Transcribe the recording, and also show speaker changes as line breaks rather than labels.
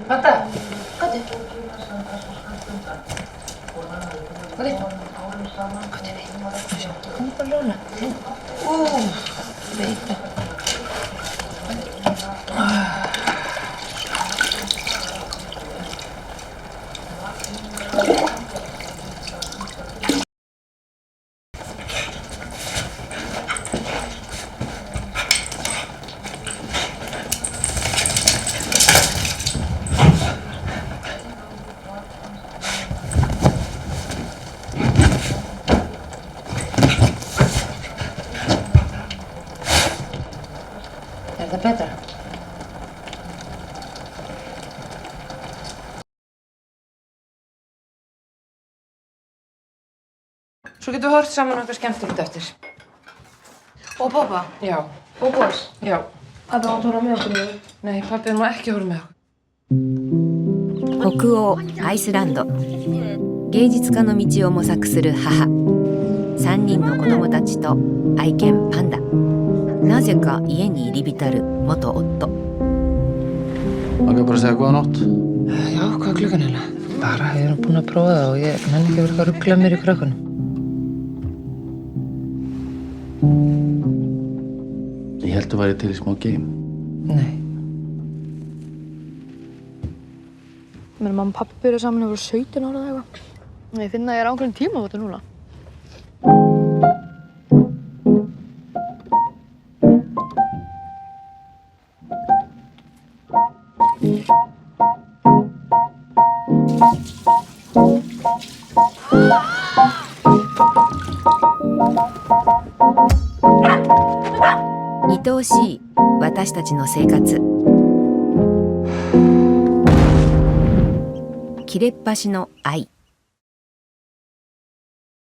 Mata, kate. Kate. Kate deh. Kamu perlu lah. Beta. Er það betra? Svo getum við hort saman okkar skemmtilegt eftir.
Og pappa?
Já.
Og boss?
Já.
Pappi átt að horfa með okkur?
Nei, pappi má ekki horfa með okkur.
北欧アイスランド、芸術家の道を模索する母、3人の子供たちと愛犬パンダ、なぜか家に入り浸る元夫。
Maður bara að segja góða nótt.
Já, hvað er klukkan hérna? Bara, ég er búin að prófa það og ég nenni ekki að vera eitthvað að ruggla mér í krökkunum.
Ég held að væri til í smá game.
Nei.
Mamma og pappi byrjuðu saman að vera 17 ára eða eitthvað. Ég finn að ég er á einhverjum tímamótum núna.
愛おしい私たちの生活。切れっ端の愛。